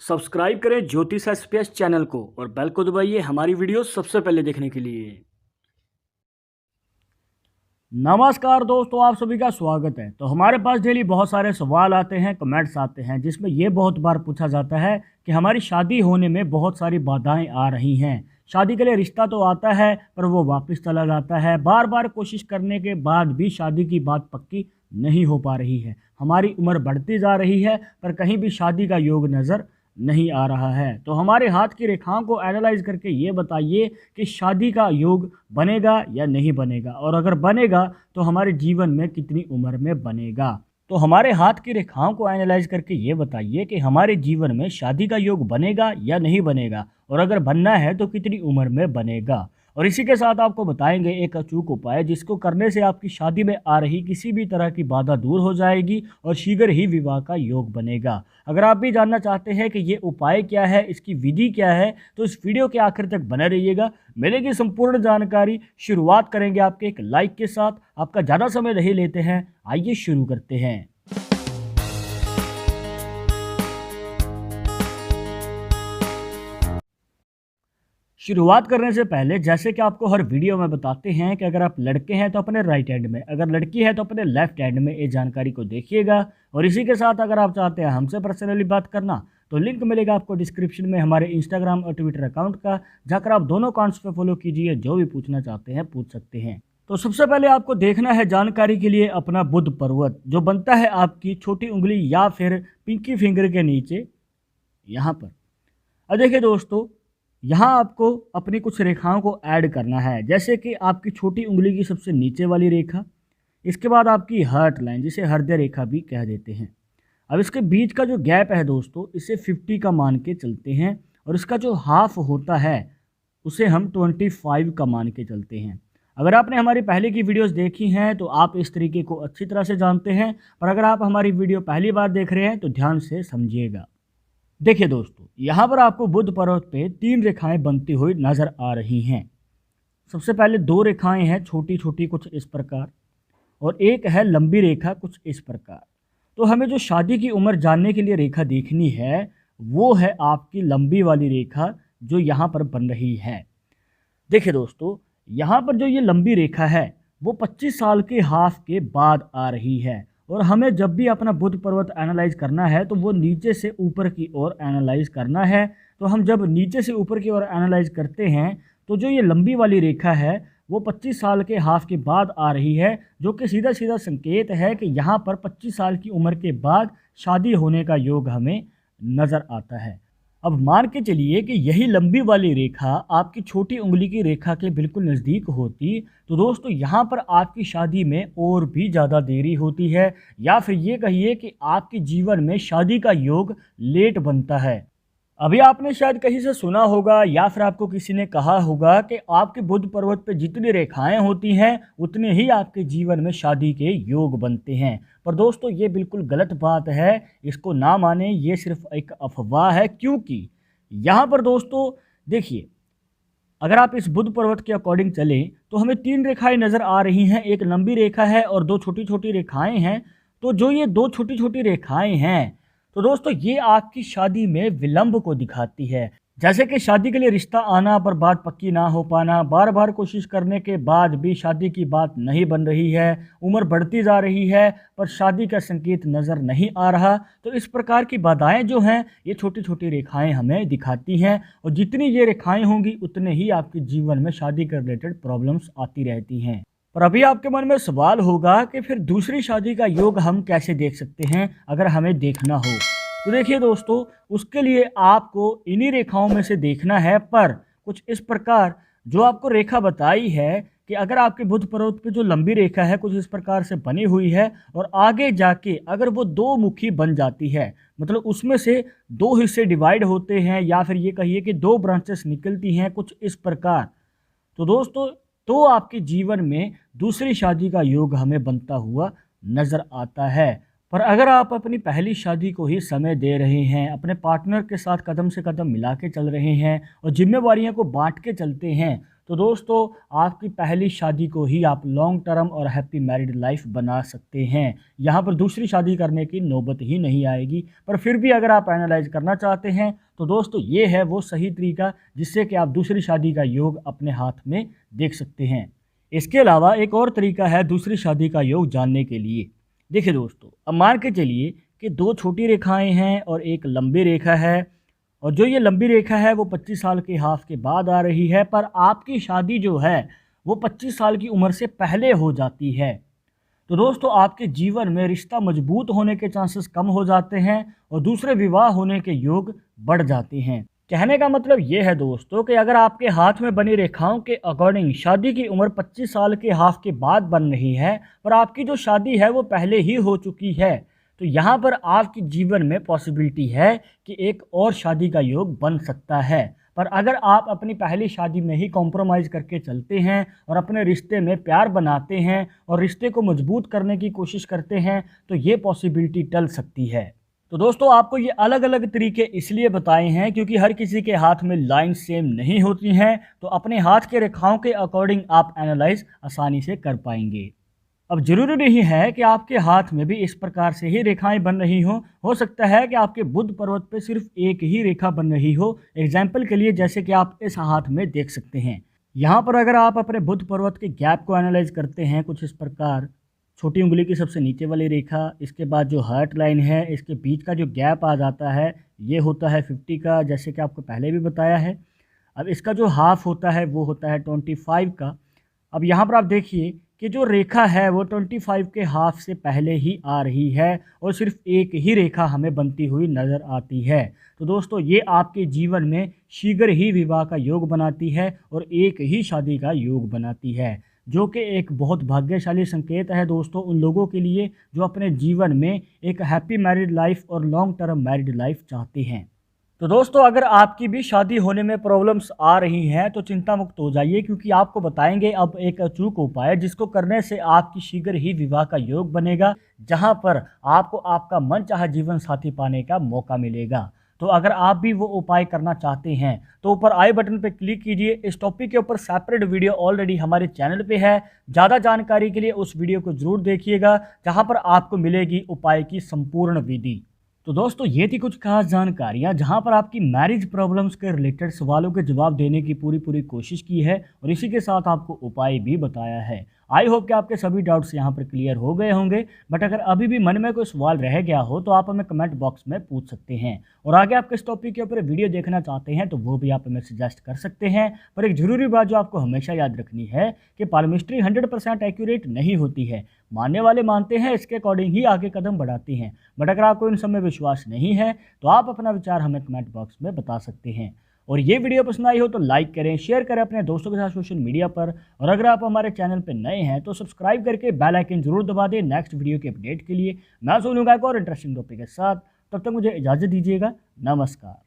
Subscribe करें ज्योतिष SPS channel को और बेल को दबाइए हमारी वीडियो सबसे पहले देखने के लिए। नमस्कार दोस्तों, आप सभी का स्वागत है। तो हमारे पास डेली बहुत सारे सवाल आते हैं, कमेंट्स आते हैं, जिसमें ये बहुत बार पूछा जाता है कि हमारी शादी होने में बहुत सारी बाधाएं आ रही हैं। शादी के लिए रिश्ता तो आता है पर वो वापस चला जाता है। बार बार कोशिश करने के बाद भी शादी की बात पक्की नहीं हो पा रही है। हमारी उम्र बढ़ती जा रही है पर कहीं भी शादी का योग नज़र नहीं आ रहा है। तो हमारे हाथ की रेखाओं को एनालाइज करके ये बताइए कि शादी का योग बनेगा या नहीं बनेगा, और अगर बनेगा तो हमारे जीवन में कितनी उम्र में बनेगा। तो हमारे हाथ की रेखाओं को एनालाइज करके ये बताइए कि हमारे जीवन में शादी का योग बनेगा या नहीं बनेगा, और अगर बनना है तो कितनी उम्र में बनेगा। और इसी के साथ आपको बताएंगे एक अचूक उपाय, जिसको करने से आपकी शादी में आ रही किसी भी तरह की बाधा दूर हो जाएगी और शीघ्र ही विवाह का योग बनेगा। अगर आप भी जानना चाहते हैं कि ये उपाय क्या है, इसकी विधि क्या है, तो इस वीडियो के आखिर तक बने रहिएगा, मिलेगी संपूर्ण जानकारी। शुरुआत करेंगे आपके एक लाइक के साथ। आपका ज़्यादा समय नहीं लेते हैं, आइए शुरू करते हैं। शुरुआत करने से पहले जैसे कि आपको हर वीडियो में बताते हैं कि अगर आप लड़के हैं तो अपने राइट हैंड में, अगर लड़की है तो अपने लेफ्ट हैंड में ये जानकारी को देखिएगा। और इसी के साथ अगर आप चाहते हैं हमसे पर्सनली बात करना तो लिंक मिलेगा आपको डिस्क्रिप्शन में हमारे इंस्टाग्राम और ट्विटर अकाउंट का, जाकर आप दोनों अकाउंट्स पे फॉलो कीजिए। जो भी पूछना चाहते हैं पूछ सकते हैं। तो सबसे पहले आपको देखना है जानकारी के लिए अपना बुध पर्वत, जो बनता है आपकी छोटी उंगली या फिर पिंकी फिंगर के नीचे यहाँ पर। अब देखिए दोस्तों, यहाँ आपको अपनी कुछ रेखाओं को ऐड करना है, जैसे कि आपकी छोटी उंगली की सबसे नीचे वाली रेखा, इसके बाद आपकी हार्ट लाइन, जिसे हृदय रेखा भी कह देते हैं। अब इसके बीच का जो गैप है दोस्तों, इसे 50 का मान के चलते हैं, और इसका जो हाफ होता है उसे हम 25 का मान के चलते हैं। अगर आपने हमारी पहले की वीडियोस देखी हैं तो आप इस तरीके को अच्छी तरह से जानते हैं, पर अगर आप हमारी वीडियो पहली बार देख रहे हैं तो ध्यान से समझिएगा। देखिए दोस्तों, यहाँ पर आपको बुध पर्वत पे 3 रेखाएं बनती हुई नजर आ रही हैं। सबसे पहले 2 रेखाएं हैं छोटी छोटी कुछ इस प्रकार, और एक है लंबी रेखा कुछ इस प्रकार। तो हमें जो शादी की उम्र जानने के लिए रेखा देखनी है वो है आपकी लंबी वाली रेखा, जो यहाँ पर बन रही है। देखिए दोस्तों, यहाँ पर जो ये लंबी रेखा है वो 25 साल के हाफ के बाद आ रही है। और हमें जब भी अपना बुध पर्वत एनालाइज करना है तो वो नीचे से ऊपर की ओर एनालाइज करना है। तो हम जब नीचे से ऊपर की ओर एनालाइज करते हैं तो जो ये लंबी वाली रेखा है वो 25 साल के हाफ के बाद आ रही है, जो कि सीधा सीधा संकेत है कि यहाँ पर 25 साल की उम्र के बाद शादी होने का योग हमें नज़र आता है। अब मान के चलिए कि यही लंबी वाली रेखा आपकी छोटी उंगली की रेखा के बिल्कुल नज़दीक होती, तो दोस्तों यहाँ पर आपकी शादी में और भी ज़्यादा देरी होती है, या फिर ये कहिए कि आपके जीवन में शादी का योग लेट बनता है। अभी आपने शायद कहीं से सुना होगा या फिर आपको किसी ने कहा होगा कि आपके बुध पर्वत पे जितनी रेखाएं होती हैं उतने ही आपके जीवन में शादी के योग बनते हैं। पर दोस्तों ये बिल्कुल गलत बात है, इसको ना माने, ये सिर्फ एक अफवाह है। क्योंकि यहाँ पर दोस्तों देखिए, अगर आप इस बुध पर्वत के अकॉर्डिंग चलें तो हमें 3 रेखाएं नज़र आ रही हैं, एक लंबी रेखा है और 2 छोटी छोटी रेखाएं हैं। तो जो ये 2 छोटी छोटी रेखाएं हैं तो दोस्तों ये आपकी शादी में विलंब को दिखाती है। जैसे कि शादी के लिए रिश्ता आना पर बात पक्की ना हो पाना, बार बार कोशिश करने के बाद भी शादी की बात नहीं बन रही है, उम्र बढ़ती जा रही है पर शादी का संकेत नज़र नहीं आ रहा। तो इस प्रकार की बाधाएं जो हैं ये छोटी छोटी रेखाएं हमें दिखाती हैं, और जितनी ये रेखाएं होंगी उतने ही आपके जीवन में शादी के रिलेटेड प्रॉब्लम्स आती रहती हैं। पर अभी आपके मन में सवाल होगा कि फिर दूसरी शादी का योग हम कैसे देख सकते हैं अगर हमें देखना हो। तो देखिए दोस्तों, उसके लिए आपको इन्हीं रेखाओं में से देखना है, पर कुछ इस प्रकार। जो आपको रेखा बताई है कि अगर आपके बुध पर्वत पे जो लंबी रेखा है कुछ इस प्रकार से बनी हुई है, और आगे जाके अगर वो 2 मुखी बन जाती है, मतलब उसमें से 2 हिस्से डिवाइड होते हैं, या फिर ये कहिए कि 2 ब्रांचेस निकलती हैं कुछ इस प्रकार, तो दोस्तों तो आपके जीवन में दूसरी शादी का योग हमें बनता हुआ नज़र आता है। पर अगर आप अपनी पहली शादी को ही समय दे रहे हैं, अपने पार्टनर के साथ कदम से कदम मिला के चल रहे हैं और जिम्मेवारियों को बांट के चलते हैं, तो दोस्तों आपकी पहली शादी को ही आप लॉन्ग टर्म और हैप्पी मैरिड लाइफ बना सकते हैं। यहाँ पर दूसरी शादी करने की नौबत ही नहीं आएगी। पर फिर भी अगर आप एनालाइज करना चाहते हैं तो दोस्तों ये है वो सही तरीका जिससे कि आप दूसरी शादी का योग अपने हाथ में देख सकते हैं। इसके अलावा एक और तरीका है दूसरी शादी का योग जानने के लिए। देखिए दोस्तों, अब मान के चलिए कि दो छोटी रेखाएं हैं और एक लंबी रेखा है, और जो ये लंबी रेखा है वो 25 साल के हाफ के बाद आ रही है, पर आपकी शादी जो है वो 25 साल की उम्र से पहले हो जाती है। तो दोस्तों आपके जीवन में रिश्ता मजबूत होने के चांसेस कम हो जाते हैं और दूसरे विवाह होने के योग बढ़ जाते हैं। कहने का मतलब ये है दोस्तों कि अगर आपके हाथ में बनी रेखाओं के अकॉर्डिंग शादी की उम्र 25 साल के हाफ के बाद बन रही है, पर आपकी जो शादी है वो पहले ही हो चुकी है, तो यहाँ पर आपके जीवन में पॉसिबिलिटी है कि एक और शादी का योग बन सकता है। पर अगर आप अपनी पहली शादी में ही कॉम्प्रोमाइज़ करके चलते हैं और अपने रिश्ते में प्यार बनाते हैं और रिश्ते को मजबूत करने की कोशिश करते हैं तो ये पॉसिबिलिटी टल सकती है। तो दोस्तों आपको ये अलग अलग तरीके इसलिए बताए हैं क्योंकि हर किसी के हाथ में लाइन सेम नहीं होती हैं, तो अपने हाथ के रेखाओं के अकॉर्डिंग आप एनालाइज आसानी से कर पाएंगे। अब ज़रूरी नहीं है कि आपके हाथ में भी इस प्रकार से ही रेखाएं बन रही हों। हो सकता है कि आपके बुध पर्वत पे सिर्फ एक ही रेखा बन रही हो। एग्जाम्पल के लिए जैसे कि आप इस हाथ में देख सकते हैं, यहाँ पर अगर आप अपने बुध पर्वत के गैप को एनालाइज करते हैं कुछ इस प्रकार, छोटी उंगली की सबसे नीचे वाली रेखा, इसके बाद जो हार्ट लाइन है, इसके बीच का जो गैप आ जाता है ये होता है 50 का, जैसे कि आपको पहले भी बताया है। अब इसका जो हाफ होता है वो होता है 25 का। अब यहाँ पर आप देखिए कि जो रेखा है वो 25 के हाफ से पहले ही आ रही है और सिर्फ एक ही रेखा हमें बनती हुई नज़र आती है। तो दोस्तों ये आपके जीवन में शीघ्र ही विवाह का योग बनाती है और एक ही शादी का योग बनाती है, जो कि एक बहुत भाग्यशाली संकेत है दोस्तों उन लोगों के लिए जो अपने जीवन में एक हैप्पी मैरिड लाइफ और लॉन्ग टर्म मैरिड लाइफ चाहते हैं। तो दोस्तों अगर आपकी भी शादी होने में प्रॉब्लम्स आ रही हैं तो चिंता मुक्त हो जाइए, क्योंकि आपको बताएंगे अब एक अचूक उपाय जिसको करने से आपकी शीघ्र ही विवाह का योग बनेगा, जहां पर आपको आपका मनचाहा जीवन साथी पाने का मौका मिलेगा। तो अगर आप भी वो उपाय करना चाहते हैं तो ऊपर आई बटन पर क्लिक कीजिए। इस टॉपिक के ऊपर सेपरेट वीडियो ऑलरेडी हमारे चैनल पे है। ज़्यादा जानकारी के लिए उस वीडियो को ज़रूर देखिएगा, जहाँ पर आपको मिलेगी उपाय की संपूर्ण विधि। तो दोस्तों ये थी कुछ खास जानकारियाँ जहाँ पर आपकी मैरिज प्रॉब्लम्स के रिलेटेड सवालों के जवाब देने की पूरी कोशिश की है और इसी के साथ आपको उपाय भी बताया है। आई होप कि आपके सभी डाउट्स यहाँ पर क्लियर हो गए होंगे, बट अगर अभी भी मन में कोई सवाल रह गया हो तो आप हमें कमेंट बॉक्स में पूछ सकते हैं और आगे आप किस टॉपिक के ऊपर वीडियो देखना चाहते हैं तो वो भी आप हमें सजेस्ट कर सकते हैं। पर एक ज़रूरी बात जो आपको हमेशा याद रखनी है कि पालमिस्ट्री 100% एक्यूरेट नहीं होती है। मानने वाले मानते हैं, इसके अकॉर्डिंग ही आगे कदम बढ़ाते हैं, बट अगर आपको इन सब में विश्वास नहीं है तो आप अपना विचार हमें कमेंट बॉक्स में बता सकते हैं। और ये वीडियो पसंद आई हो तो लाइक करें, शेयर करें अपने दोस्तों के साथ सोशल मीडिया पर, और अगर आप हमारे चैनल पर नए हैं तो सब्सक्राइब करके बेल आइकन जरूर दबा दें नेक्स्ट वीडियो के अपडेट के लिए। मैं सोनू गायक और इंटरेस्टिंग टॉपिक के साथ, तब तक मुझे इजाज़त दीजिएगा। नमस्कार।